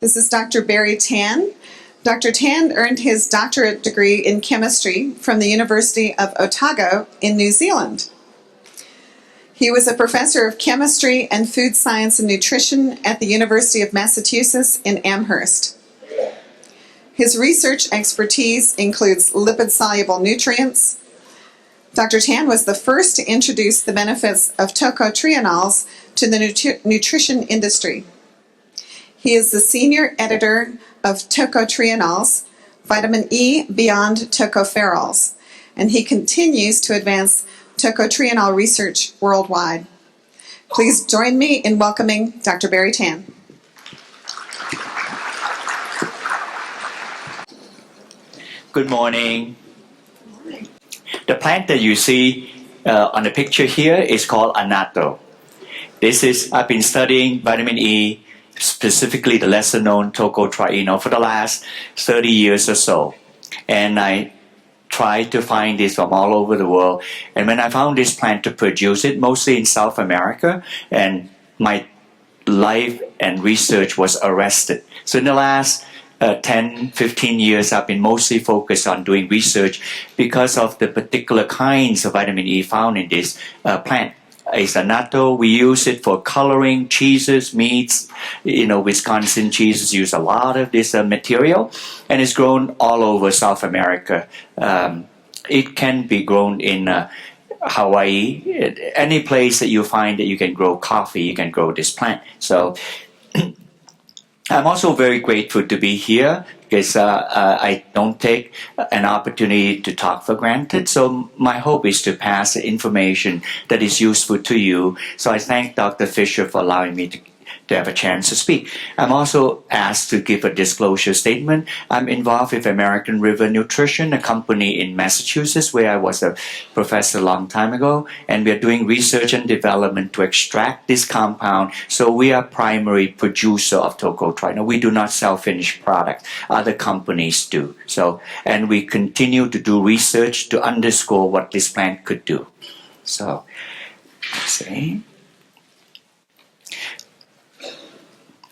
This is Dr. Barrie Tan. Dr. Tan earned his doctorate degree in chemistry from the University of Otago in New Zealand. He was a professor of chemistry and food science and nutrition at the University of Massachusetts in Amherst. His research expertise includes lipid-soluble nutrients. Dr. Tan was the first to introduce the benefits of tocotrienols to the nutrition industry. He is the senior editor of Tocotrienols, Vitamin E Beyond Tocopherols, and he continues to advance tocotrienol research worldwide. Please join me in welcoming Dr. Barrie Tan. Good morning. The plant that you see on the picture here is called annatto. I've been studying vitamin E, specifically the lesser known tocotrienol, for the last 30 years or so. And I tried to find this from all over the world. And when I found this plant to produce it, mostly in South America, and my life and research was arrested. So in the last 10, 15 years, I've been mostly focused on doing research because of the particular kinds of vitamin E found in this plant. It's annatto. We use it for coloring cheeses, meats. Wisconsin cheeses use a lot of this material, and it's grown all over South America. It can be grown in Hawaii. Any place that you find that you can grow coffee, you can grow this plant. So I'm also very grateful to be here because I don't take an opportunity to talk for granted. So my hope is to pass the information that is useful to you. So I thank Dr. Fisher for allowing me to have a chance to speak. I'm also asked to give a disclosure statement. I'm involved with American River Nutrition, a company in Massachusetts where I was a professor a long time ago, and we are doing research and development to extract this compound. So we are primary producer of tocotrienol. We do not sell finished product. Other companies do. And we continue to do research to underscore what this plant could do. So, let's see.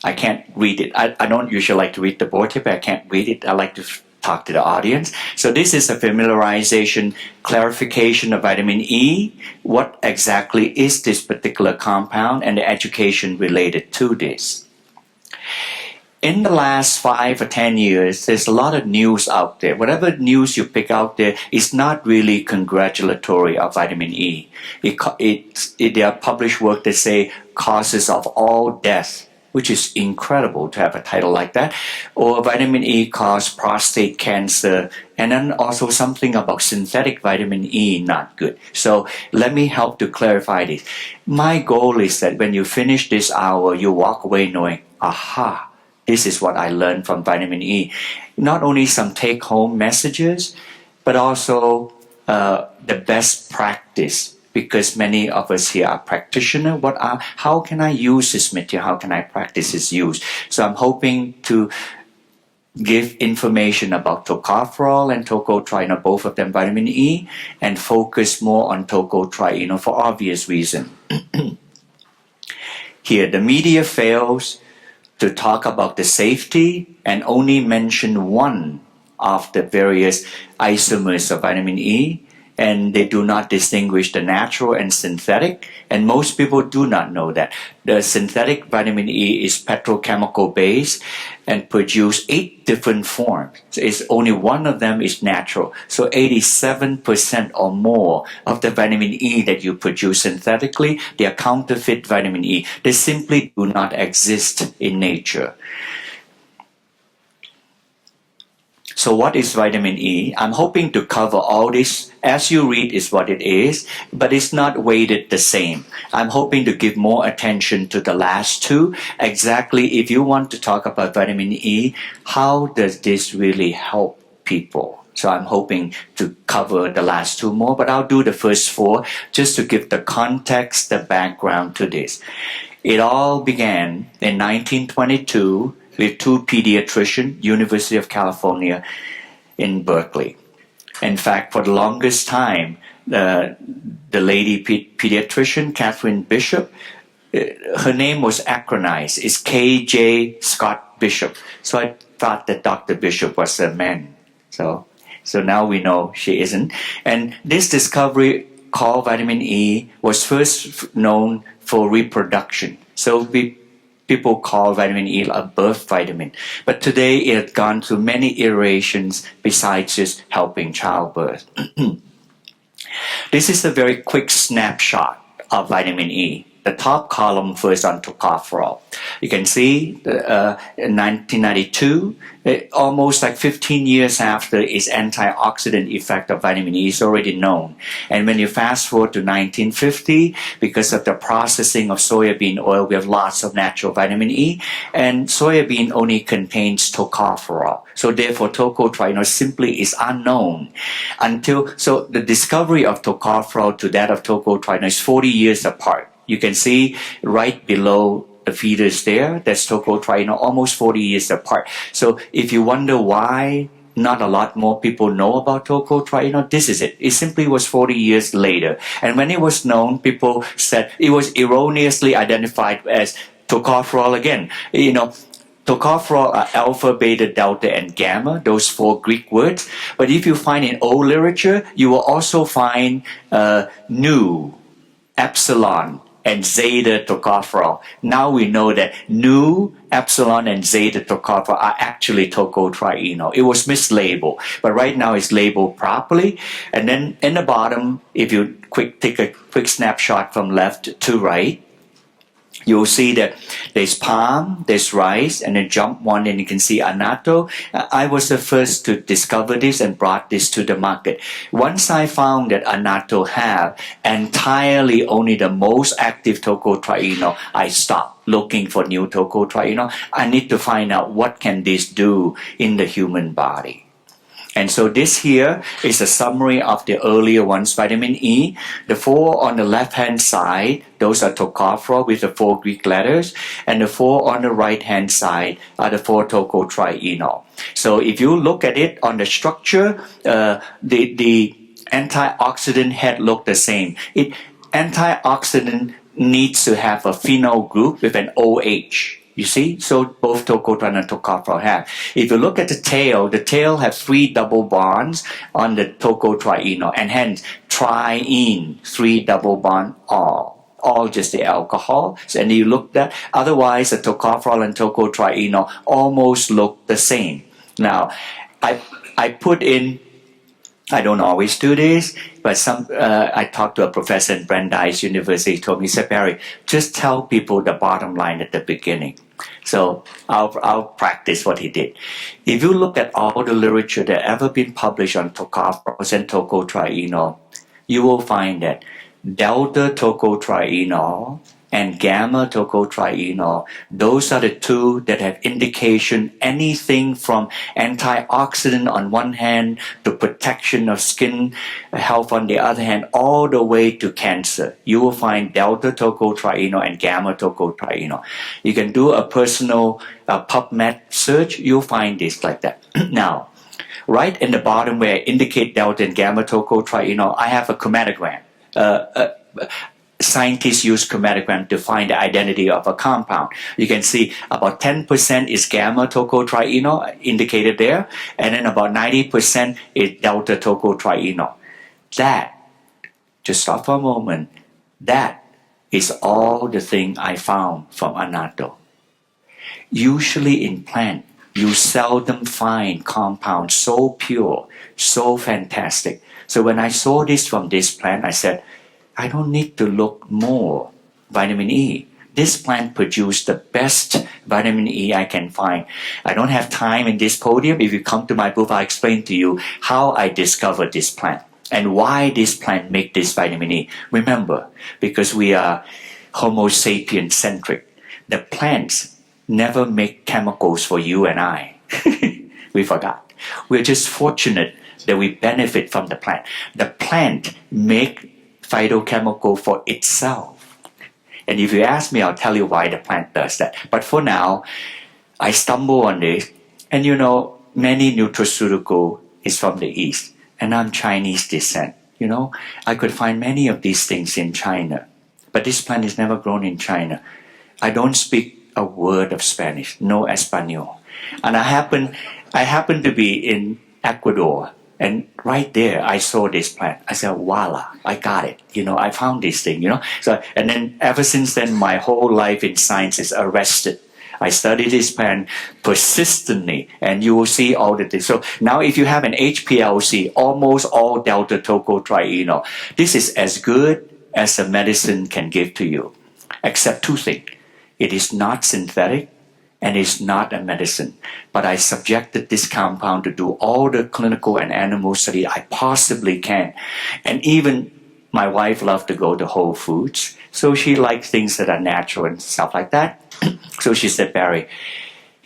I can't read it. I don't usually like to read the board here, but I can't read it. I like to talk to the audience. So this is a familiarization clarification of vitamin E. What exactly is this particular compound and the education related to this? In the last 5 or 10 years, there's a lot of news out there. Whatever news you pick out there is not really congratulatory of vitamin E. There are published work that say causes of all death, which is incredible to have a title like that, or vitamin E causes prostate cancer, and then also something about synthetic vitamin E, not good. So let me help to clarify this. My goal is that when you finish this hour, you walk away knowing, aha, this is what I learned from vitamin E. Not only some take-home messages, but also the best practice. Because many of us here are practitioners. How can I use this material? How can I practice its use? So I'm hoping to give information about tocopherol and tocotrienol, both of them vitamin E, and focus more on tocotrienol for obvious reason. Here, the media fails to talk about the safety and only mention one of the various isomers of vitamin E. And they do not distinguish the natural and synthetic, and most people do not know that. The synthetic vitamin E is petrochemical based and produce 8 different forms. It's only one of them is natural. So 87% or more of the vitamin E that you produce synthetically, they are counterfeit vitamin E. They simply do not exist in nature. So what is vitamin E? I'm hoping to cover all this. As you read is what it is, but it's not weighted the same. I'm hoping to give more attention to the last two. Exactly, if you want to talk about vitamin E, how does this really help people? So I'm hoping to cover the last two more, but I'll do the first 4 just to give the context, the background to this. It all began in 1922 with 2 pediatricians, University of California in Berkeley. In fact, for the longest time, the lady pediatrician, Catherine Bishop, her name was acronized. It's K.J. Scott Bishop. So I thought that Dr. Bishop was a man. So now we know she isn't. And this discovery called vitamin E was first known for reproduction. So people call vitamin E a birth vitamin. But today it has gone through many iterations besides just helping childbirth. This is a very quick snapshot of vitamin E. The top column first on tocopherol. You can see in 1992, almost like 15 years after its antioxidant effect of vitamin E is already known. And when you fast forward to 1950, because of the processing of soybean oil, we have lots of natural vitamin E, and soybean only contains tocopherol. So therefore, tocotrienol simply is unknown so the discovery of tocopherol to that of tocotrienol is 40 years apart. You can see right below the feeders there, that's tocotrienol, almost 40 years apart. So if you wonder why not a lot more people know about tocotrienol, this is it. It simply was 40 years later. And when it was known, people said it was erroneously identified as tocopherol again. Tocopherol are alpha, beta, delta, and gamma, those 4 Greek words. But if you find in old literature, you will also find nu, epsilon, and zeta tocopherol. Now we know that nu, epsilon, and zeta tocopherol are actually tocotrienol. It was mislabeled, but right now it's labeled properly. And then in the bottom, if you take a quick snapshot from left to right, you'll see that there's palm, there's rice, and then jump one, and you can see annatto. I was the first to discover this and brought this to the market. Once I found that annatto have entirely only the most active tocotrienol, I stopped looking for new tocotrienol. I need to find out what can this do in the human body. And so this here is a summary of the earlier ones, vitamin E. The 4 on the left-hand side, those are tocopherol with the 4 Greek letters. And the 4 on the right-hand side are the 4 tocotrienol. So if you look at it on the structure, the antioxidant head look the same. Antioxidant needs to have a phenyl group with an OH. You see, so both tocotrienol and tocopherol have. If you look at the tail has 3 double bonds on the tocotrienol, and hence triene, 3 double bond all just the alcohol. So, and you look at, otherwise the tocopherol and tocotrienol almost look the same. Now, I put in, I don't always do this, but I talked to a professor in Brandeis University, told me, he said, Barrie, just tell people the bottom line at the beginning. So I'll practice what he did. If you look at all the literature that ever been published on tocopherols and tocotrienol, you will find that delta tocotrienol and gamma tocotrienol, those are the 2 that have indication anything from antioxidant on one hand to protection of skin health on the other hand, all the way to cancer. You will find delta tocotrienol and gamma tocotrienol. You can do a personal PubMed search, you'll find this like that. Now, right in the bottom where I indicate delta and gamma tocotrienol, I have a chromatogram. Scientists use chromatogram to find the identity of a compound. You can see about 10% is gamma tocotrienol indicated there, and then about 90% is delta tocotrienol. That, just stop for a moment, that is all the thing I found from annatto. Usually in plant, you seldom find compounds so pure, so fantastic. So when I saw this from this plant, I said, I don't need to look more vitamin E. This plant produced the best vitamin E I can find. I don't have time in this podium. If you come to my booth, I'll explain to you how I discovered this plant and why this plant make this vitamin E. Remember, because we are Homo sapien centric, the plants never make chemicals for you and I. We forgot. We're just fortunate that we benefit from the plant. The plant make phytochemical for itself. And if you ask me, I'll tell you why the plant does that. But for now, I stumble on this. And many nutraceutical is from the East. And I'm Chinese descent. I could find many of these things in China. But this plant is never grown in China. I don't speak a word of Spanish, no Espanol. And I happened to be in Ecuador, and right there I saw this plant. I said, voila, I got it. I found this thing, So, and then ever since then, my whole life in science is arrested. I study this plant persistently, and you will see all the things. So now if you have an HPLC, almost all delta tocotrienol, this is as good as a medicine can give to you, except two things. It is not synthetic, and it's not a medicine. But I subjected this compound to do all the clinical and animal study I possibly can. And even my wife loved to go to Whole Foods, so she likes things that are natural and stuff like that. So she said, Barrie,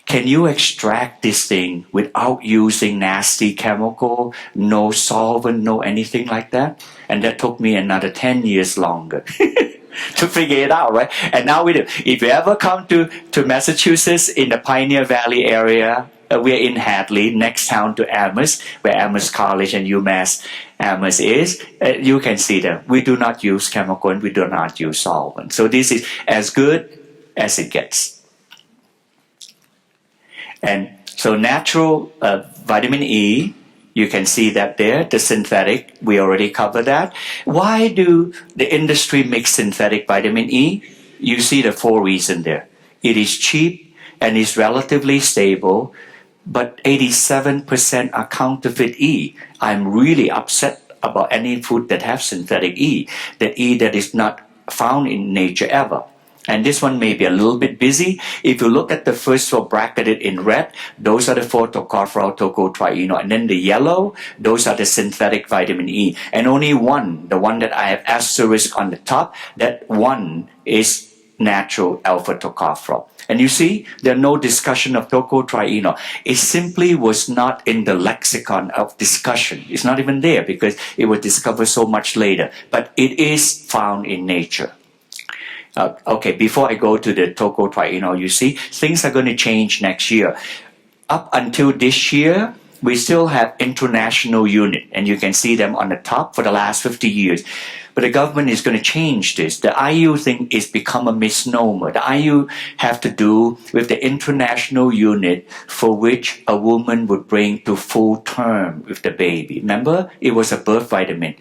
can you extract this thing without using nasty chemical, no solvent, no anything like that? And that took me another 10 years longer to figure it out, right? And now we do. If you ever come to Massachusetts in the Pioneer Valley area, we're in Hadley, next town to Amherst, where Amherst College and UMass Amherst is. You can see them. We do not use chemical and we do not use solvent. So this is as good as it gets. And so natural vitamin E, you can see that there, the synthetic, we already covered that. Why do the industry mix synthetic vitamin E? You see the 4 reasons there. It is cheap and is relatively stable, but 87% are counterfeit E. I'm really upset about any food that have synthetic E, that is not found in nature ever. And this one may be a little bit busy. If you look at the first four bracketed in red, those are the 4 tocopherol, tocotrienol. And then the yellow, those are the synthetic vitamin E. And only one, the one that I have asterisk on the top, that one is natural alpha tocopherol. And you see, there's no discussion of tocotrienol. It simply was not in the lexicon of discussion. It's not even there because it was discovered so much later. But it is found in nature. Okay, before I go to the tocotrienol, you see, things are going to change next year. Up until this year, we still have international unit, and you can see them on the top for the last 50 years. But the government is going to change this. The IU thing is become a misnomer. The IU have to do with the international unit for which a woman would bring to full term with the baby. Remember, it was a birth vitamin.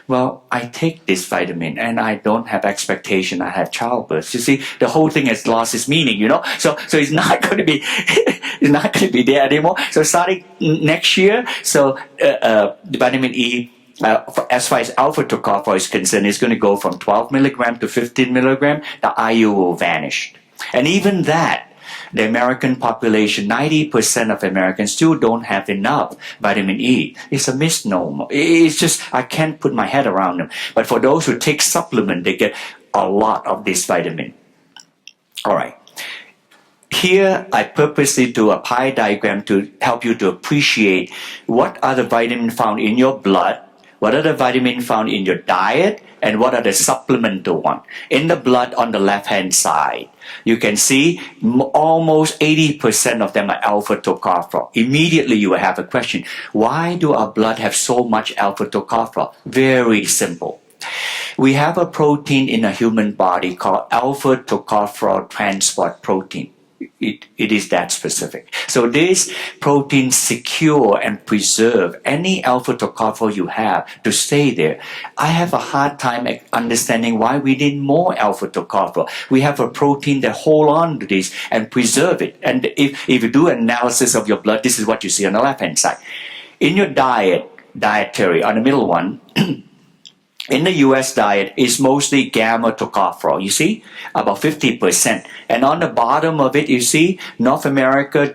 Well, I take this vitamin and I don't have expectation I have childbirth. You see, the whole thing has lost its meaning, So it's not going to be, it's not going to be there anymore. So starting next year, the vitamin E, as far as alpha tocopherol is concerned, it's going to go from 12 milligram to 15 milligram. The IU will vanish. And even that, the American population, 90% of Americans still don't have enough vitamin E. It's a misnomer. It's just, I can't put my head around them. But for those who take supplement, they get a lot of this vitamin. All right. Here, I purposely do a pie diagram to help you to appreciate what are the vitamins found in your blood, what are the vitamins found in your diet, and what are the supplemental ones. In the blood on the left-hand side, you can see almost 80% of them are alpha tocopherol. Immediately you will have a question. Why do our blood have so much alpha tocopherol? Very simple. We have a protein in a human body called alpha tocopherol transport protein. It is that specific. So this protein secure and preserve any alpha tocopherol you have to stay there. I have a hard time understanding why we need more alpha tocopherol. We have a protein that hold on to this and preserve it. And if you do analysis of your blood, this is what you see on the left-hand side. In your dietary, on the middle one, in the U.S. diet is mostly gamma tocopherol. You see, about 50%. And on the bottom of it, you see North America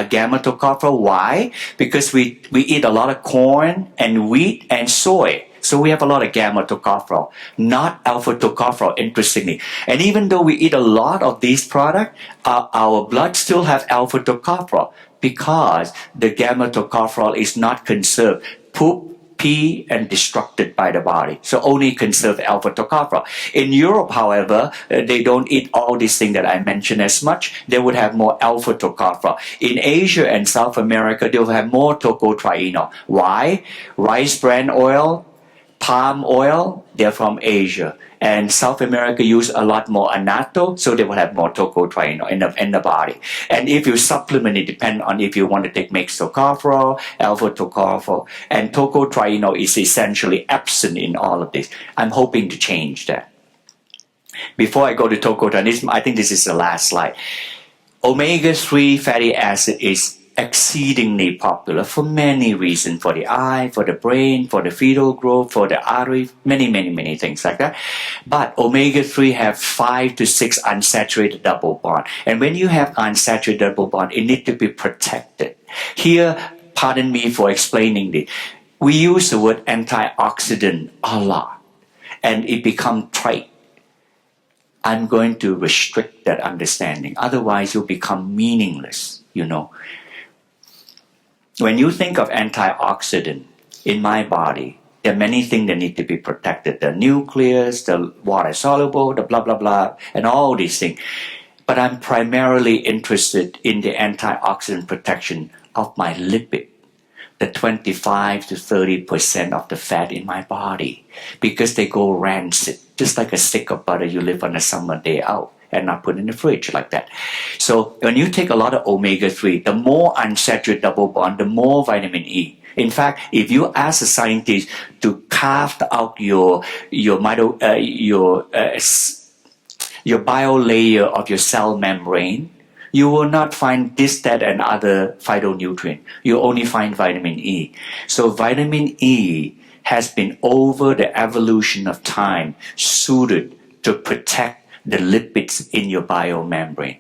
gamma tocopherol. Why? Because we eat a lot of corn and wheat and soy. So we have a lot of gamma tocopherol, not alpha tocopherol, interestingly. And even though we eat a lot of these products, our blood still have alpha tocopherol because the gamma tocopherol is not conserved. Poop, pee, and destructed by the body. So only conserve alpha tocopherol. In Europe, however, they don't eat all these things that I mentioned as much. They would have more alpha tocopherol. In Asia and South America, they will have more tocotrienol. Why? Rice bran oil, palm oil, they're from Asia. And South America use a lot more annatto, so they will have more tocotrienol in the body. And if you supplement it, depend on if you want to take mixed tocopherol, alpha tocopherol, and tocotrienol is essentially absent in all of this. I'm hoping to change that. Before I go to tocotrienol, I think this is the last slide. Omega-3 fatty acid is exceedingly popular for many reasons, for the eye, for the brain, for the fetal growth, for the artery, many things like that. But omega-3 have 5 to 6 unsaturated double bond. And when you have unsaturated double bond, it needs to be protected. Here, pardon me for explaining this. We use the word antioxidant a lot, and it becomes trite. I'm going to restrict that understanding. Otherwise, you'll become meaningless, When you think of antioxidant in my body, there are many things that need to be protected. The nucleus, the water soluble, the blah, blah, blah, and all these things. But I'm primarily interested in the antioxidant protection of my lipid, the 25 to 30% of the fat in my body, because they go rancid, just like a stick of butter you leave on a summer day out and not put in the fridge like that. So when you take a lot of omega-3, the more unsaturated double bond, the more vitamin E. In fact, if you ask a scientist to carve out your bio layer of your cell membrane, you will not find this, that, and other phytonutrient. You only find vitamin E. So vitamin E has been, over the evolution of time, suited to protect the lipids in your biomembrane.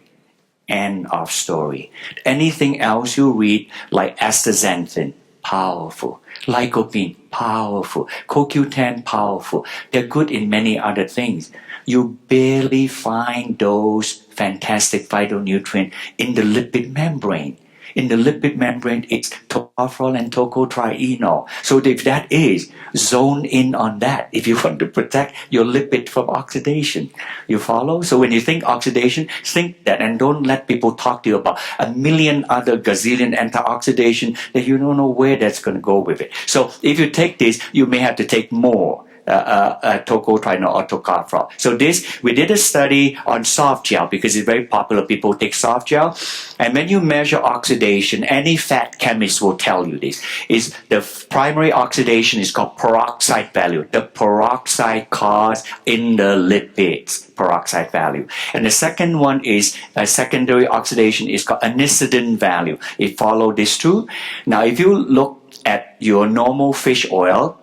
End of story. Anything else you read, like astaxanthin, powerful. Lycopene, powerful. CoQ10, powerful. They're good in many other things. You barely find those fantastic phytonutrients in the lipid membrane. In the lipid membrane, it's tocopherol and tocotrienol. So if that is, zone in on that if you want to protect your lipid from oxidation. You follow? So when you think oxidation, think that, and don't let people talk to you about a million other gazillion antioxidation that you don't know where that's going to go with it. So if you take this, you may have to take more tocotrienol or tocopherol. So we did a study on soft gel because it's very popular. People take soft gel. And when you measure oxidation, any fat chemist will tell you this. Is the primary oxidation is called peroxide value. The peroxide caused in the lipids, peroxide value. And the second one is secondary oxidation is called anisodin value. It follows this too. Now, if you look at your normal fish oil,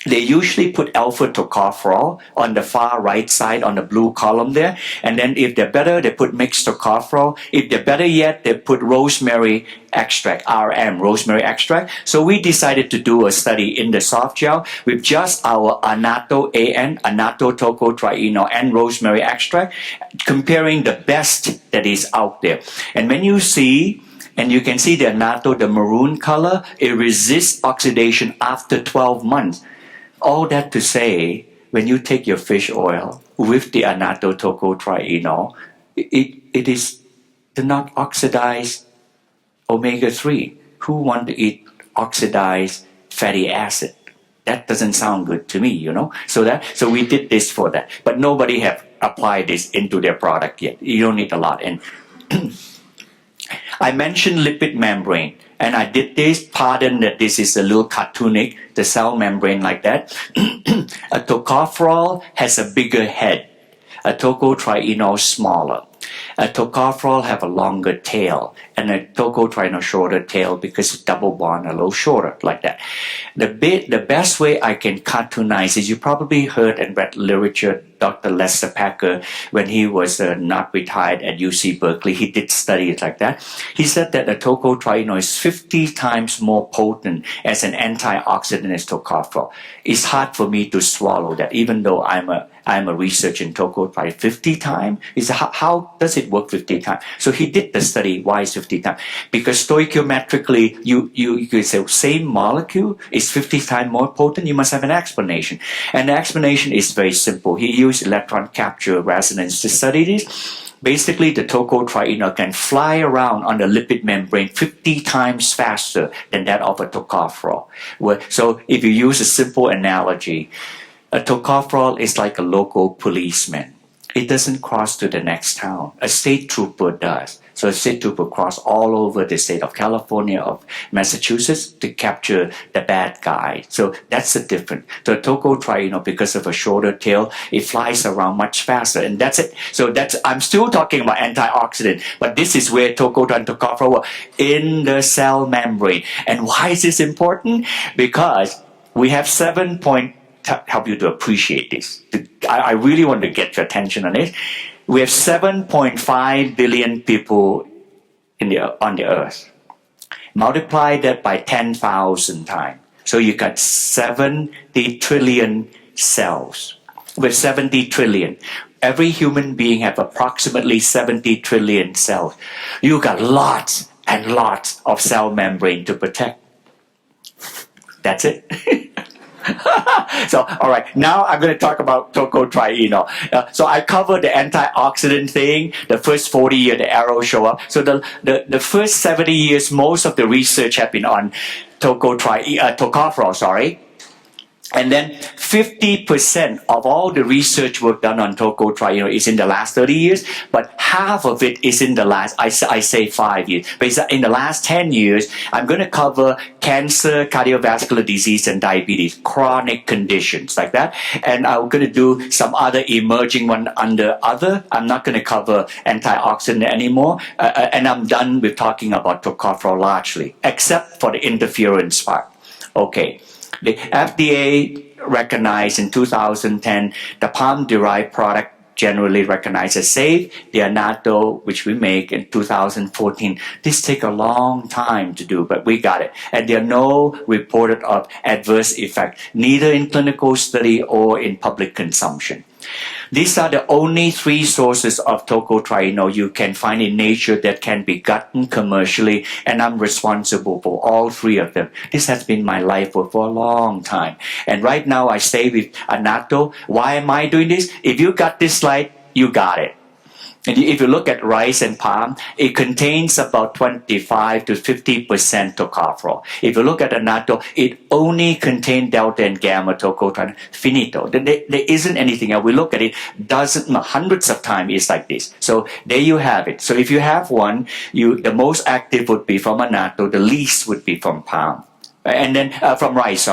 they usually put alpha tocopherol on the far right side on the blue column there. And then if they're better, they put mixed tocopherol. If they're better yet, they put rosemary extract, RM, rosemary extract. So we decided to do a study in the soft gel with just our annatto, annatto tocotrienol, and rosemary extract, comparing the best that is out there. And when you see, and you can see the annatto, the maroon color, it resists oxidation after 12 months. All that to say, when you take your fish oil with the annatto tocotrienol, it is to not oxidize omega-3. Who want to eat oxidized fatty acid? That doesn't sound good to me, So we did this for that. But nobody have applied this into their product yet. You don't need a lot. And I mentioned lipid membrane. And I did this, pardon that this is a little cartoonic, the cell membrane like that. A tocopherol has a bigger head. A tocotrienol smaller. A tocopherol have a longer tail, and a tocotrienol shorter tail because it's double bond a little shorter like that. The best way I can cartoonize is, you probably heard and read literature. Dr. Lester Packer, when he was not retired at UC Berkeley, he did studies like that. He said that a tocotrienol is 50 times more potent as an antioxidant as tocopherol. It's hard for me to swallow that, even though I'm a researcher in tocotrienol. 50 times? How does it work 50 times? So he did the study. Why is 50 times? Because stoichiometrically, you could say same molecule is 50 times more potent. You must have an explanation. And the explanation is very simple. He used electron capture resonance to study this. Basically, the tocotrienol can fly around on the lipid membrane 50 times faster than that of a tocopherol. So if you use a simple analogy, A tocopherol is like a local policeman. It doesn't cross to the next town. A state trooper does. So a state trooper cross all over the state of California, of Massachusetts to capture the bad guy. So that's the difference. The tocotrienol, because of a shorter tail, it flies around much faster, and that's it. So I'm still talking about antioxidant, but this is where tocotrienol and tocopherol in the cell membrane. And why is this important? Because we have help you to appreciate this. I really want to get your attention on this. We have 7.5 billion people on the earth. Multiply that by 10,000 times. So you got 70 trillion cells. With 70 trillion. Every human being have approximately 70 trillion cells. You got lots and lots of cell membrane to protect. That's it. So, all right, now I'm going to talk about tocotrienol. So I covered the antioxidant thing, the first 40 years, the arrows show up. So the first 70 years, most of the research have been on tocopherol, And then 50% of all the research work done on tocotrienol is in the last 30 years, but half of it is in the last, I say 5 years. But in the last 10 years, I'm going to cover cancer, cardiovascular disease, and diabetes, chronic conditions like that. And I'm going to do some other emerging one under other. I'm not going to cover antioxidant anymore. And I'm done with talking about tocopherol largely, except for the interference part. Okay. The FDA recognized in 2010 the palm-derived product generally recognized as safe. The annatto, which we make in 2014. This take a long time to do, but we got it. And there are no reported of adverse effect, neither in clinical study or in public consumption. These are the only 3 sources of tocotrienol you can find in nature that can be gotten commercially, and I'm responsible for all 3 of them. This has been my life for a long time. And right now I stay with annatto. Why am I doing this? If you got this slide, you got it. And if you look at rice and palm, it contains about 25 to 50% tocopherol. If you look at annatto, it only contains delta and gamma tocotrienol. Finito. There isn't anything else. We look at it hundreds of times. It's like this. So there you have it. So if you have one, the most active would be from annatto. The least would be from palm. And then from rice,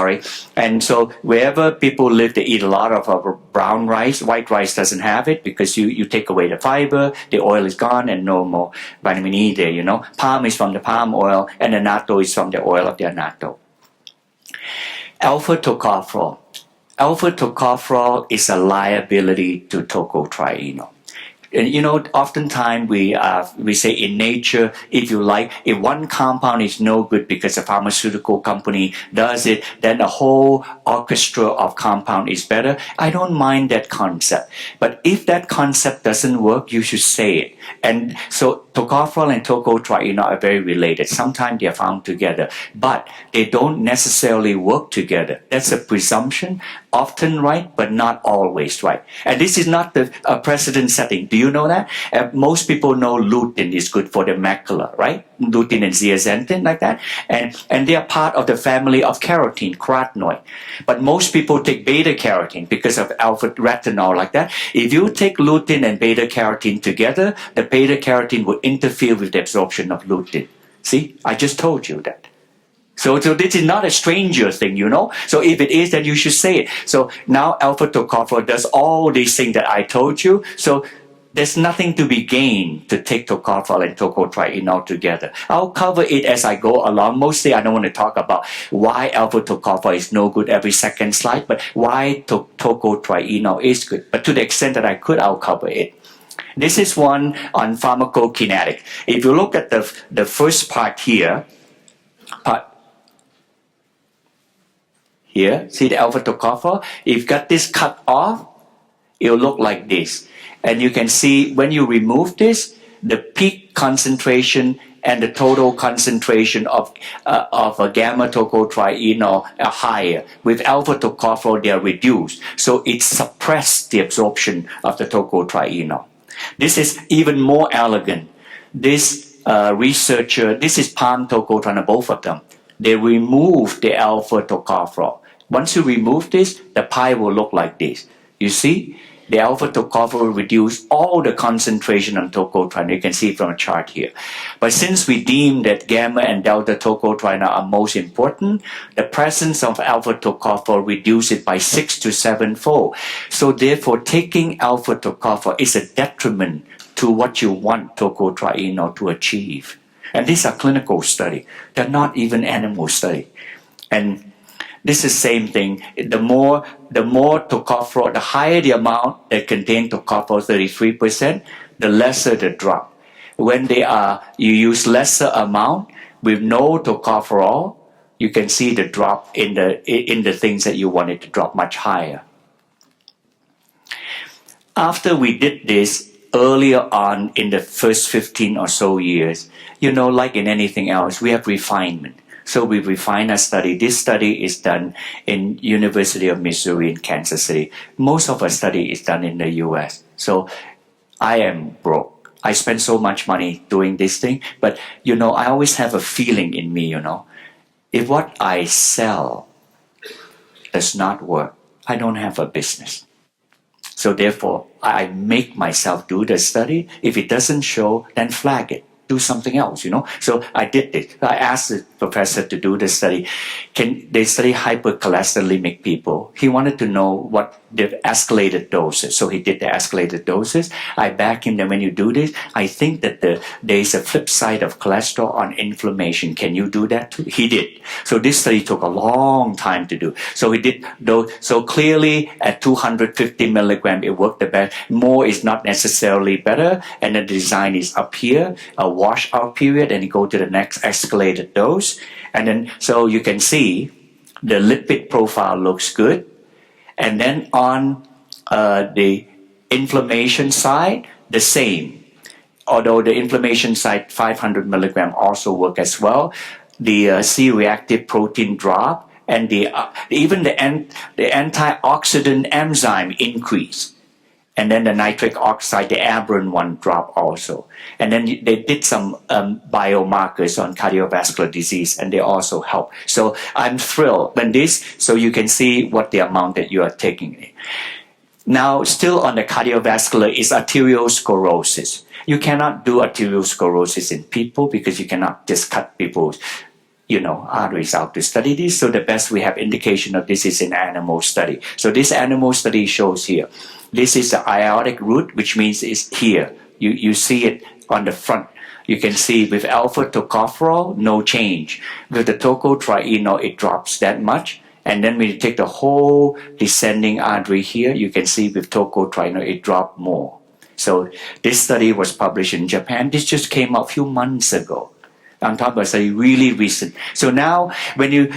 And so wherever people live, they eat a lot of brown rice. White rice doesn't have it because you take away the fiber, the oil is gone, and no more vitamin E there, Palm is from the palm oil, and annatto is from the oil of the annatto. Alpha tocopherol. Alpha tocopherol is a liability to tocotrienol. And oftentimes we say in nature, if one compound is no good because a pharmaceutical company does it, then the whole orchestra of compound is better. I don't mind that concept. But if that concept doesn't work, you should say it. And so tocopherol and tocotrienol are very related. Sometimes they are found together, but they don't necessarily work together. That's a presumption, often right, but not always right. And this is not the precedent setting. Do you know that? Most people know lutein is good for the macula, right? Lutein and zeaxanthin, like that. And they are part of the family of carotenoid. But most people take beta carotene because of alpha retinol, like that. If you take lutein and beta carotene together, the beta carotene will interfere with the absorption of lutein. See, I just told you that. So this is not a stranger thing, So if it is, then you should say it. So now alpha tocopherol does all these things that I told you. So there's nothing to be gained to take tocopherol and tocotrienol together. I'll cover it as I go along. Mostly I don't want to talk about why alpha tocopherol is no good every second slide, but why tocotrienol is good. But to the extent that I could, I'll cover it. This is one on pharmacokinetic. If you look at the first part here, see the alpha tocopherol? If you've got this cut off, it'll look like this. And you can see when you remove this, the peak concentration and the total concentration of a gamma tocotrienol are higher. With alpha tocopherol, they are reduced. So it suppresses the absorption of the tocotrienol. This is even more elegant. This researcher, this is palm tocotrienol, both of them. They removed the alpha tocopherol Once you remove this, the pie will look like this. You see, the alpha tocopherol reduce all the concentration on tocotrienol. You can see from a chart here. But since we deem that gamma and delta tocotrienol are most important, the presence of alpha tocopherol reduce it by 6 to 7-fold. So therefore, taking alpha tocopherol is a detriment to what you want tocotrienol to achieve. And these are clinical study. They're not even animal study. And this is the same thing. The more tocopherol, the higher the amount that contain tocopherol, 33%, the lesser the drop. When you use lesser amount with no tocopherol, you can see the drop in the things that you want it to drop much higher. After we did this earlier on in the first 15 or so years, like in anything else, we have refinement. So we refine our study. This study is done in University of Missouri in Kansas City. Most of our study is done in the US. So I am broke. I spend so much money doing this thing. But, I always have a feeling in me, if what I sell does not work, I don't have a business. So therefore, I make myself do the study. If it doesn't show, then flag it. Do something else, So I did this. I asked the professor to do the study. Can they study hypercholesterolemic people? He wanted to know what the escalated doses. So he did the escalated doses. I back him that when you do this, I think that there is a flip side of cholesterol on inflammation. Can you do that too? He did. So this study took a long time to do. So he did those. So clearly at 250 milligrams, it worked the best. More is not necessarily better. And the design is up here. A washout period, and you go to the next escalated dose, and then so you can see the lipid profile looks good, and then on the inflammation side, the same. Although the inflammation side 500 milligram also work as well, the C-reactive protein drop, and even the antioxidant enzyme increase. And then the nitric oxide, the aberrant one, drop also. And then they did some biomarkers on cardiovascular disease, and they also help. So I'm thrilled when so you can see what the amount that you are taking. Now, still on the cardiovascular is arteriosclerosis. You cannot do arteriosclerosis in people because you cannot just cut people's arteries out to study this. So the best we have indication of this is in animal study. So this animal study shows here. This is the aortic root, which means it's here. You see it on the front. You can see with alpha tocopherol, no change. With the tocotrienol, it drops that much. And then when you take the whole descending artery here, you can see with tocotrienol, it dropped more. So this study was published in Japan. This just came out a few months ago. I'm talking about study really recent. So now when you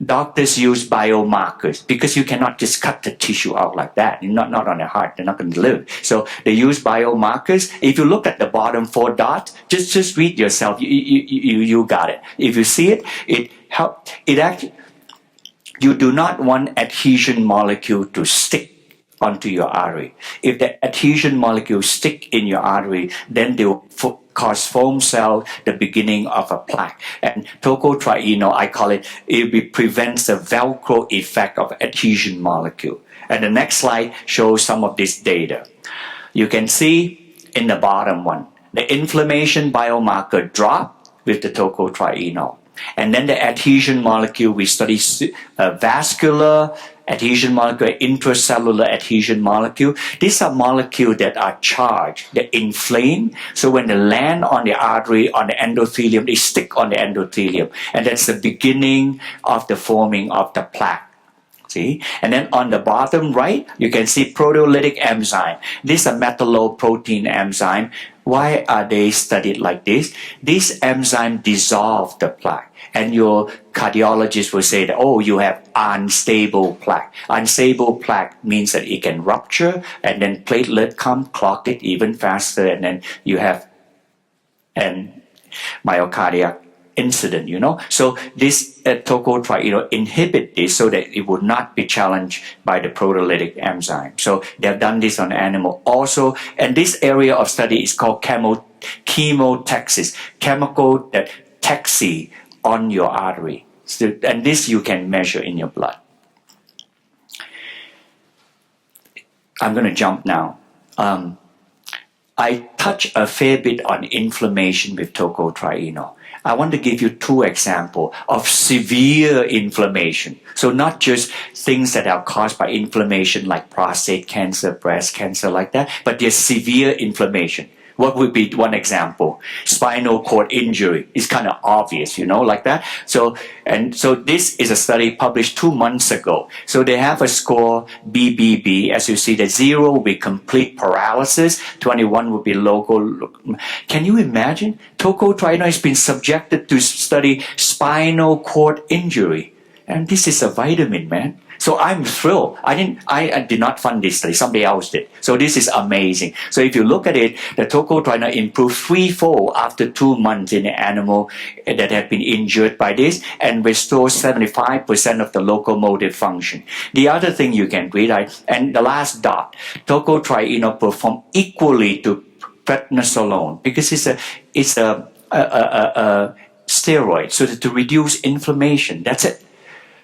doctors use biomarkers because you cannot just cut the tissue out like that. Not on the heart. They're not going to live. So they use biomarkers. If you look at the bottom 4 dots, just read yourself. You got it. If you see it, it helps. It actually, you do not want adhesion molecule to stick onto your artery. If the adhesion molecules stick in your artery, then they will cause foam cell, the beginning of a plaque. And tocotrienol, I call it prevents the Velcro effect of adhesion molecule. And the next slide shows some of this data. You can see in the bottom one, the inflammation biomarker drop with the tocotrienol. And then the adhesion molecule, we study vascular adhesion molecule, intracellular adhesion molecule. These are molecules that are charged, they're inflamed. So when they land on the artery, on the endothelium, they stick on the endothelium. And that's the beginning of the forming of the plaque. See? And then on the bottom right, you can see proteolytic enzyme. This is a metalloprotein enzyme. Why are they studied like this? This enzyme dissolves the plaque. And your cardiologist will say that, oh, you have unstable plaque. Unstable plaque means that it can rupture, and then platelet come, clog it even faster, and then you have an myocardial incident, So this tocotrienol inhibit this so that it would not be challenged by the proteolytic enzyme. So they have done this on animal also. And this area of study is called chemotaxis, chemical that taxi on your artery. So, and this you can measure in your blood. I'm going to jump now. I touch a fair bit on inflammation with tocotrienol. I want to give you two examples of severe inflammation. So not just things that are caused by inflammation like prostate cancer, breast cancer, like that, but there's severe inflammation. What would be one example? Spinal cord injury is kind of obvious, like that. So this is a study published 2 months ago. So they have a score BBB. As you see, the 0 will be complete paralysis, 21 would be local. Can you imagine? Tocotrienol has been subjected to study spinal cord injury. And this is a vitamin, man. So I'm thrilled. I did not fund this study. Somebody else did. So this is amazing. So if you look at it, the tocotrienol improved threefold after 2 months in an animal that had been injured by this and restores 75% of the locomotive function. The other thing you can read, and the last dot, tocotrienol perform equally to prednisolone because it's a steroid, so to reduce inflammation. That's it.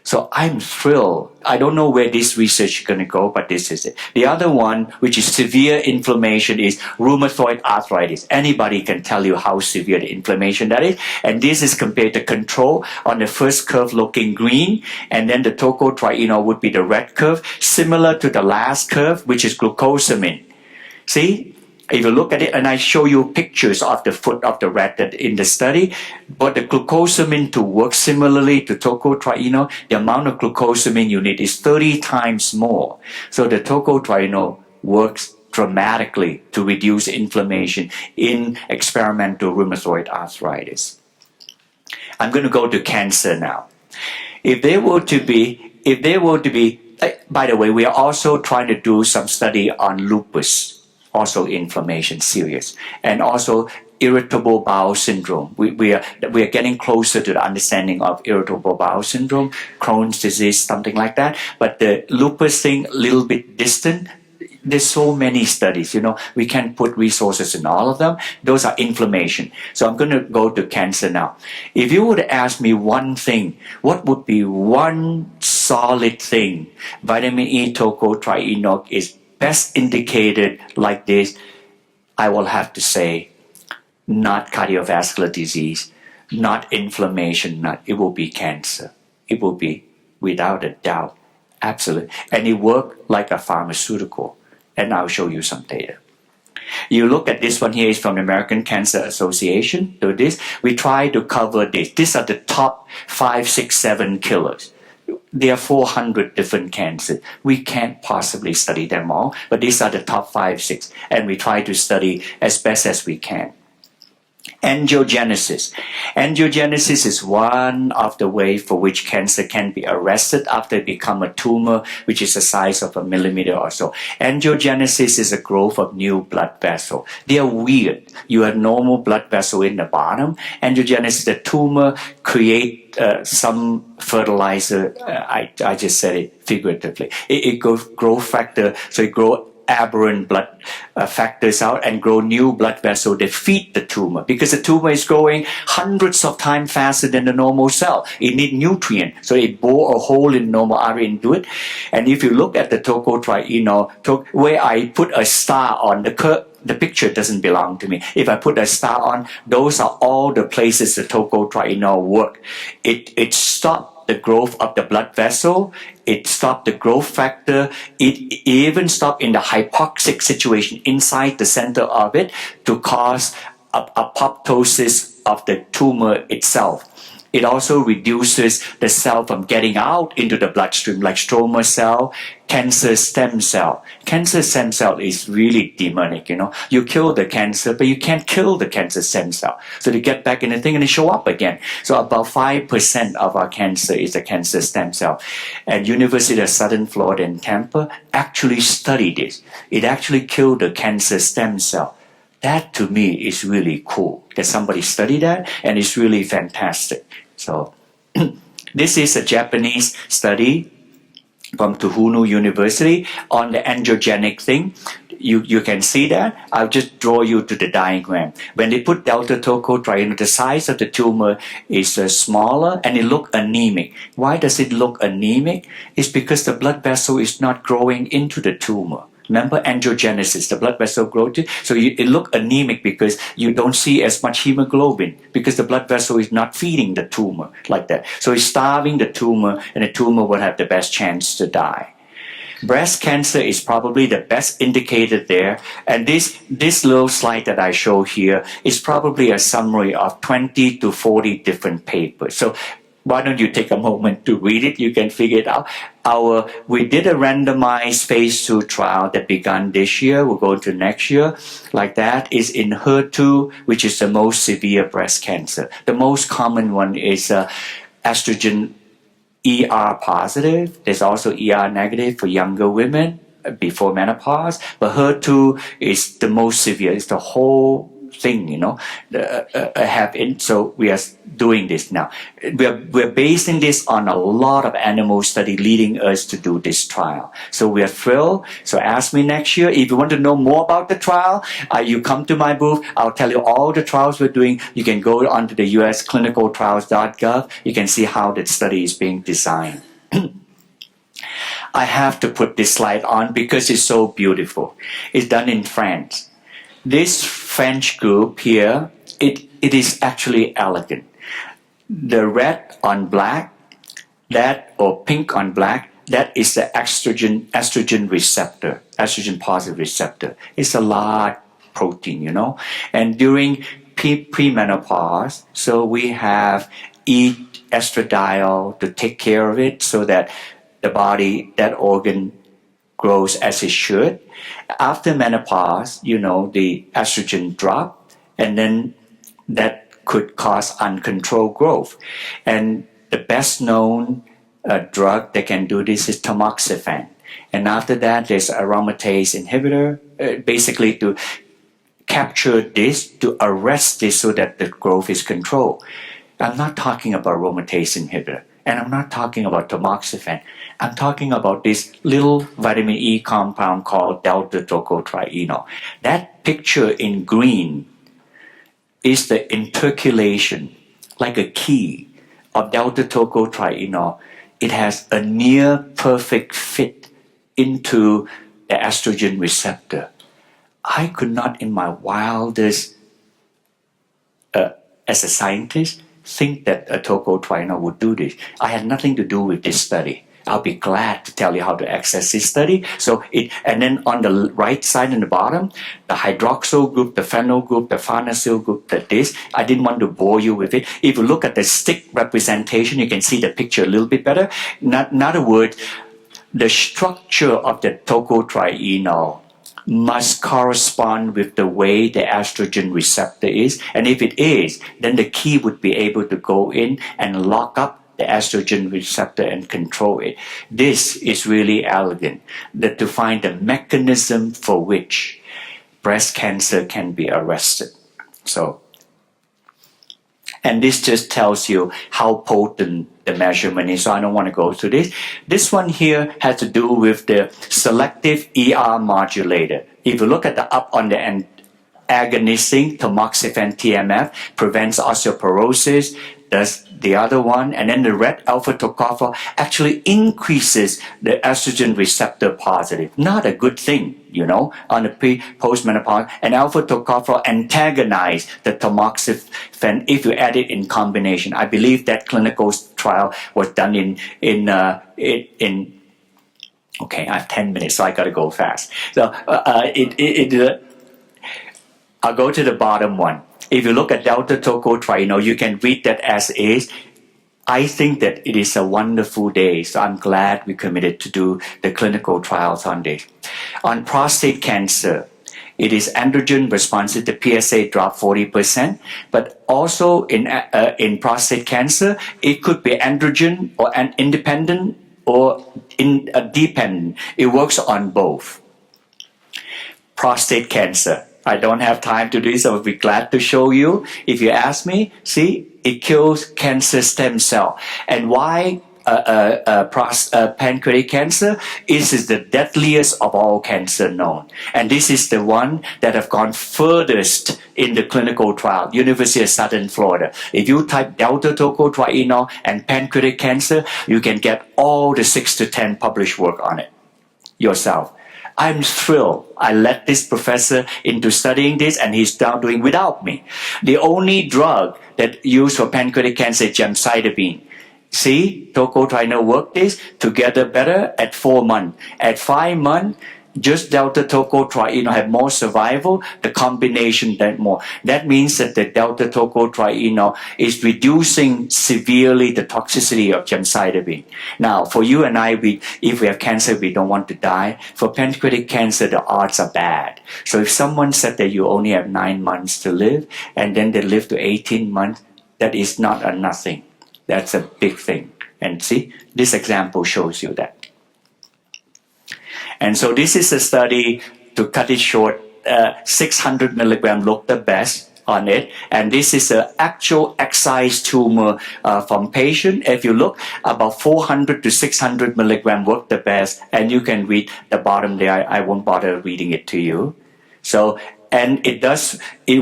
So I'm thrilled. I don't know where this research is going to go, but this is it. The other one, which is severe inflammation, is rheumatoid arthritis. Anybody can tell you how severe the inflammation that is. And this is compared to control on the first curve looking green, and then the tocotrienol would be the red curve, similar to the last curve, which is glucosamine. See? If you look at it, and I show you pictures of the foot of the rat that in the study, but the glucosamine to work similarly to tocotrienol, the amount of glucosamine you need is 30 times more. So the tocotrienol works dramatically to reduce inflammation in experimental rheumatoid arthritis. I'm going to go to cancer now. If there were to be, by the way, we are also trying to do some study on lupus. Also inflammation, serious, and also irritable bowel syndrome. We are getting closer to the understanding of irritable bowel syndrome, Crohn's disease, something like that. But the lupus thing, a little bit distant. There's so many studies, we can't put resources in all of them. Those are inflammation. So I'm going to go to cancer now. If you would ask me one thing, what would be one solid thing? Vitamin E tocotrienol is best indicated like this, I will have to say, not cardiovascular disease, not inflammation, it will be cancer. It will be, without a doubt, absolute. And it worked like a pharmaceutical. And I'll show you some data. You look at this one here is from the American Cancer Association. So this, we try to cover this. These are the top 5, 6, 7 killers. There are 400 different cancers. We can't possibly study them all, but these are the top 5, 6, and we try to study as best as we can. Angiogenesis. Angiogenesis is one of the ways for which cancer can be arrested after it becomes a tumor, which is the size of a millimeter or so. Angiogenesis is a growth of new blood vessel. They are weird. You have normal blood vessel in the bottom. Angiogenesis, the tumor create some fertilizer. I just said it figuratively. It goes growth factor, so it grow aberrant blood factors out and grow new blood vessels that feed the tumor, because the tumor is growing hundreds of times faster than the normal cell. It needs nutrient, so it bore a hole in normal artery and do it. And if you look at the tocotrienol, where I put a star on the curve, the picture doesn't belong to me. If I put a star on, those are all the places the tocotrienol work. It stops the growth of the blood vessel, it stops the growth factor, it even stops in the hypoxic situation inside the center of it to cause apoptosis of the tumor itself. It also reduces the cell from getting out into the bloodstream, like stroma cell, cancer stem cell. Cancer stem cell is really demonic, You kill the cancer, but you can't kill the cancer stem cell. So they get back in the thing and they show up again. So about 5% of our cancer is a cancer stem cell. And University of Southern Florida in Tampa actually studied this. It actually killed the cancer stem cell. That to me is really cool that somebody studied that, and it's really fantastic. So this is a Japanese study from Tohono University on the angiogenic thing. You can see that. I'll just draw you to the diagram. When they put delta tocotrienol, the size of the tumor is smaller and it look anemic. Why does it look anemic? It's because the blood vessel is not growing into the tumor. Remember angiogenesis, the blood vessel growth. So it look anemic because you don't see as much hemoglobin because the blood vessel is not feeding the tumor like that. So it's starving the tumor and the tumor will have the best chance to die. Breast cancer is probably the best indicator there. And this little slide that I show here is probably a summary of 20 to 40 different papers. So why don't you take a moment to read it? You can figure it out. We did a randomized phase 2 trial that began this year. We'll go to next year. Like that is in HER2, which is the most severe breast cancer. The most common one is estrogen ER positive. There's also ER negative for younger women before menopause. But HER2 is the most severe. It's the whole thing, so we are doing this now. We're basing this on a lot of animal study leading us to do this trial. So we are thrilled. So ask me next year. If you want to know more about the trial, you come to my booth. I'll tell you all the trials we're doing. You can go onto the usclinicaltrials.gov. You can see how the study is being designed. I have to put this slide on because it's so beautiful. It's done in France. This French group here, it is actually elegant. The red on black, or pink on black, that is the estrogen receptor, estrogen positive receptor. It's a large protein, And during premenopause, so we have eat estradiol to take care of it so that the body, that organ grows as it should. After menopause, the estrogen drop, and then that could cause uncontrolled growth. And the best known drug that can do this is tamoxifen. And after that, there's aromatase inhibitor, basically to capture this, to arrest this so that the growth is controlled. I'm not talking about aromatase inhibitor. And I'm not talking about tamoxifen. I'm talking about this little vitamin E compound called delta tocotrienol. That picture in green is the intercalation, like a key of delta tocotrienol. It has a near perfect fit into the estrogen receptor. I could not in my wildest, as a scientist, think that a tocotrienol would do this. I had nothing to do with this study. I'll be glad to tell you how to access this study. And then on the right side and the bottom, the hydroxyl group, the phenyl group, the farnesyl group, I didn't want to bore you with it. If you look at the stick representation, you can see the picture a little bit better. In other words, the structure of the tocotrienol must correspond with the way the estrogen receptor is. And if it is, then the key would be able to go in and lock up the estrogen receptor and control it. This is really elegant, that to find the mechanism for which breast cancer can be arrested. And this just tells you how potent the measurement is. So I don't want to go through this. This one here has to do with the selective ER modulator. If you look at the up on the end, agonizing tamoxifen TMF prevents osteoporosis. Does the other one, and then the red alpha tocopherol actually increases the estrogen receptor positive. Not a good thing, on the post-menopause. And alpha tocopherol antagonize the tamoxifen if you add it in combination. I believe that clinical trial was done in okay, I have 10 minutes, so I got to go fast. So I'll go to the bottom one. If you look at delta tocotrienol, you can read that as is. I think that it is a wonderful day, so I'm glad we committed to do the clinical trials on this. On prostate cancer, it is androgen responsive. The PSA dropped 40%, but also in prostate cancer, it could be androgen or an independent or dependent. It works on both. Prostate cancer. I don't have time to do this. I would be glad to show you. If you ask me, see, it kills cancer stem cell. And why pancreatic cancer is the deadliest of all cancer known. And this is the one that have gone furthest in the clinical trial, University of Southern Florida. If you type delta tocotrienol and pancreatic cancer, you can get all the 6 to 10 published work on it yourself. I'm thrilled. I led this professor into studying this, and he's now doing without me. The only drug that used for pancreatic cancer is gemcitabine. See, tocotrienol work this together better at 4 months. At 5 months, just delta tocotrienol have more survival, the combination that more. That means that the delta tocotrienol is reducing severely the toxicity of gemcitabine. Now, for you and I, if we have cancer, we don't want to die. For pancreatic cancer, the odds are bad. So if someone said that you only have 9 months to live, and then they live to 18 months, that is not a nothing. That's a big thing. And see, this example shows you that. And so this is a study, to cut it short, 600 milligram looked the best on it. And this is an actual excised tumor from patient. If you look, about 400 to 600 milligram worked the best. And you can read the bottom there. I won't bother reading it to you. So, and it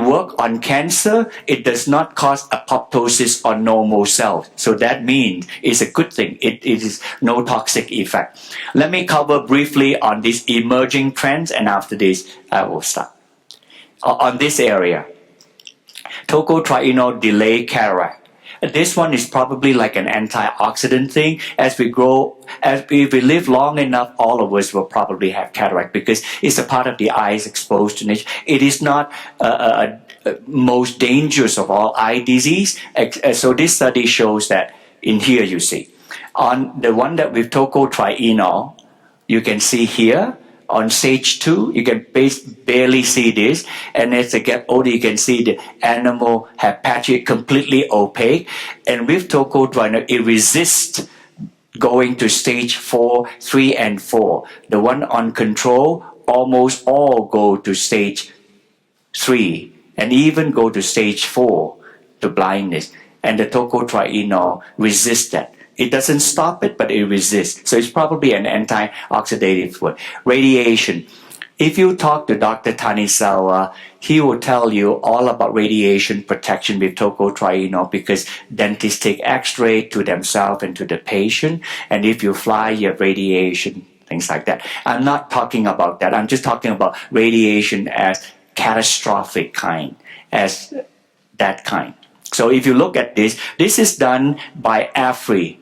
work on cancer. It does not cause apoptosis on normal cells. So that means it's a good thing. It is no toxic effect. Let me cover briefly on these emerging trends, and after this, I will stop. On this area, tocotrienol delay cataract. This one is probably like an antioxidant thing. As we grow, if we live long enough, all of us will probably have cataract because it's a part of the eyes exposed to nature. It is not most dangerous of all eye disease. So this study shows that in here you see. On the one that with tocotrienol, you can see here, on stage 2, you can barely see this. And as they get older, you can see the animal have patchy, completely opaque. And with tocotrienol, it resists going to stage 4, 3, and 4. The one on control, almost all go to stage 3, and even go to stage 4, to blindness. And the tocotrienol resists that. It doesn't stop it, but it resists. So it's probably an antioxidative one. Radiation. If you talk to Dr. Tanisawa, he will tell you all about radiation protection with tocotrienol because dentists take X-ray to themselves and to the patient. And if you fly, you have radiation, things like that. I'm not talking about that. I'm just talking about radiation as catastrophic kind, as that kind. So if you look at this, this is done by AFRI,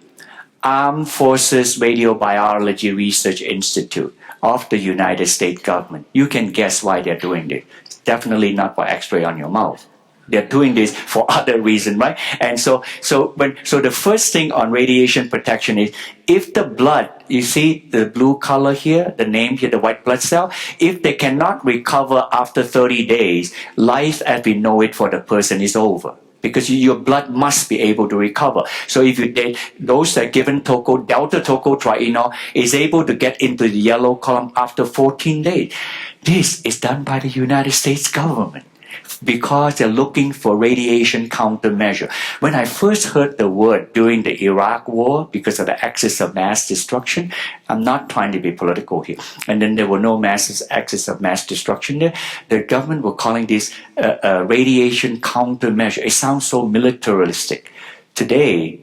Armed Forces Radiobiology Research Institute of the United States government. You can guess why they're doing this. It's definitely not for X-ray on your mouth. They're doing this for other reasons, right? And so the first thing on radiation protection is if the blood, you see the blue color here, the name here, the white blood cell, if they cannot recover after 30 days, life as we know it for the person is over. Because your blood must be able to recover. So if those that are given delta tocotrienol is able to get into the yellow column after 14 days. This is done by the United States government because they're looking for radiation countermeasure. When I first heard the word during the Iraq war, because of the axis of mass destruction, I'm not trying to be political here, and then there were no axis of mass destruction there, the government were calling this radiation countermeasure. It sounds so militaristic. Today,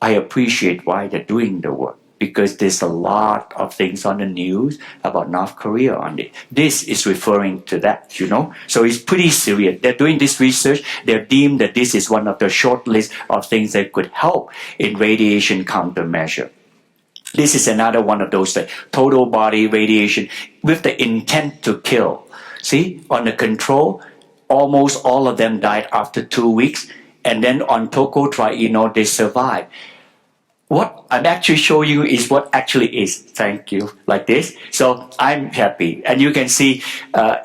I appreciate why they're doing the work, because there's a lot of things on the news about North Korea on it. This is referring to that, you know. So it's pretty serious. They're doing this research. They're deemed that this is one of the short list of things that could help in radiation countermeasure. This is another one of those like total body radiation with the intent to kill. See, on the control, almost all of them died after 2 weeks. And then on tocotrienol, they survived. What I'm actually showing you is what actually is. Thank you. Like this. So I'm happy. And you can see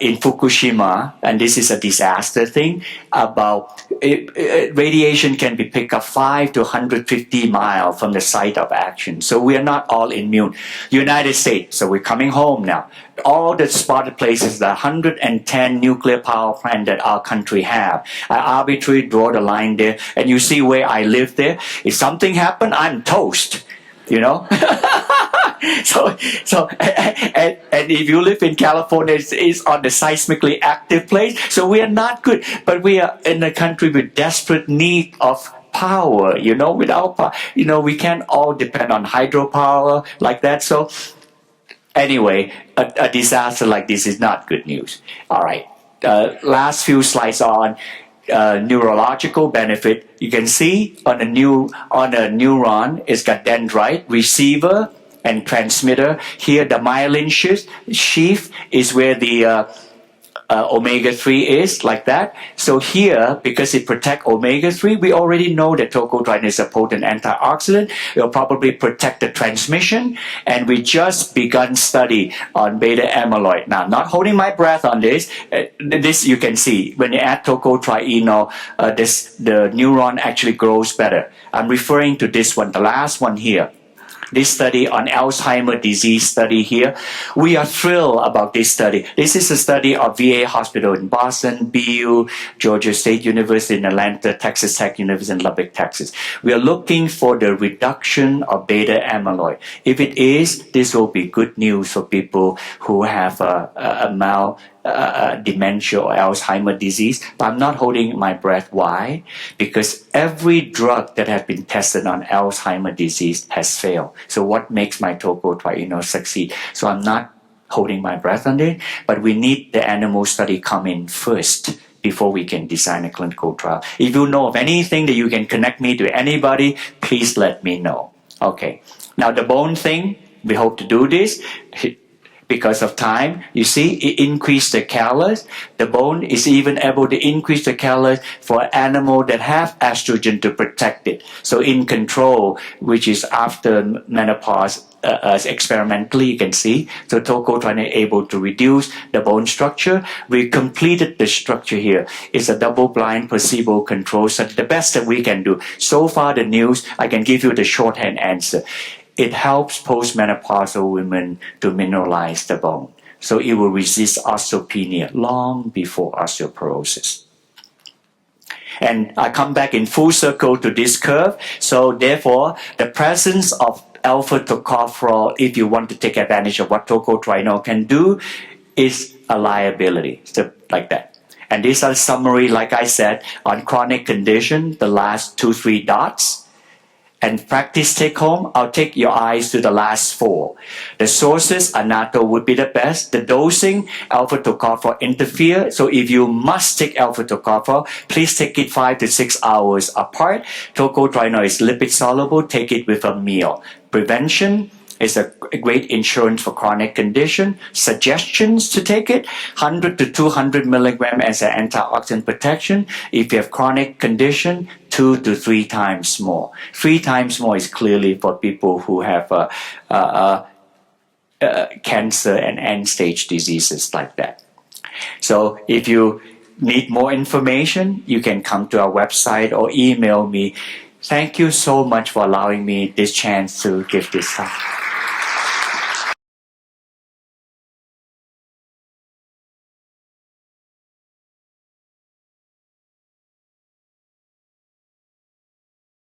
in Fukushima, and this is a disaster thing, about radiation can be picked up 5 to 150 miles from the site of action. So we are not all immune. United States, so we're coming home now. All the spotted places, the 110 nuclear power plants that our country have. I arbitrarily draw the line there, and you see where I live there. If something happened, I'm toast. you know. And if you live in California, it's on the seismically active place. So we are not good, but we are in a country with desperate need of power. Without power, we can't all depend on hydropower like that. So anyway, a disaster like this is not good news. All right. Last few slides on neurological benefit. You can see on a neuron, it's got dendrite, receiver, and transmitter. Here, the myelin sheath is where the omega-3 is, like that. So here, because it protects omega-3, we already know that tocotrienol is a potent antioxidant. It will probably protect the transmission. And we just begun study on beta amyloid. Now, not holding my breath on this. This you can see. When you add tocotrienol, the neuron actually grows better. I'm referring to this one, the last one here. This study on Alzheimer's disease study here. We are thrilled about this study. This is a study of VA Hospital in Boston, BU, Georgia State University in Atlanta, Texas Tech University in Lubbock, Texas. We are looking for the reduction of beta amyloid. If it is, this will be good news for people who have dementia or Alzheimer's disease. But I'm not holding my breath. Why? Because every drug that has been tested on Alzheimer's disease has failed. So what makes my tocotrienol succeed? So I'm not holding my breath on it, but we need the animal study come in first before we can design a clinical trial. If you know of anything that you can connect me to anybody, please let me know. Okay. Now the bone thing, we hope to do this. Because of time, you see, it increased the calories. The bone is even able to increase the calories for animals that have estrogen to protect it. So in control, which is after menopause, experimentally you can see, so tocotrienol is able to reduce the bone structure. We completed the structure here. It's a double-blind placebo control study, the best that we can do. So far the news, I can give you the shorthand answer. It helps postmenopausal women to mineralize the bone. So it will resist osteopenia long before osteoporosis. And I come back in full circle to this curve. So therefore, the presence of alpha tocopherol, if you want to take advantage of what tocotrienol can do, is a liability. So like that. And these are summary, like I said, on chronic condition, the last 2-3 dots. And practice take home, I'll take your eyes to the last 4. The sources, annatto would be the best. The dosing, alpha tocopherol interfere. So if you must take alpha tocopherol, please take it 5 to 6 hours apart. Tocotrienol is lipid-soluble. Take it with a meal. Prevention is a great insurance for chronic condition. Suggestions to take it, 100 to 200 milligram as an antioxidant protection. If you have chronic condition, 2 to 3 times more. 3 times more is clearly for people who have cancer and end-stage diseases like that. So if you need more information, you can come to our website or email me. Thank you so much for allowing me this chance to give this talk.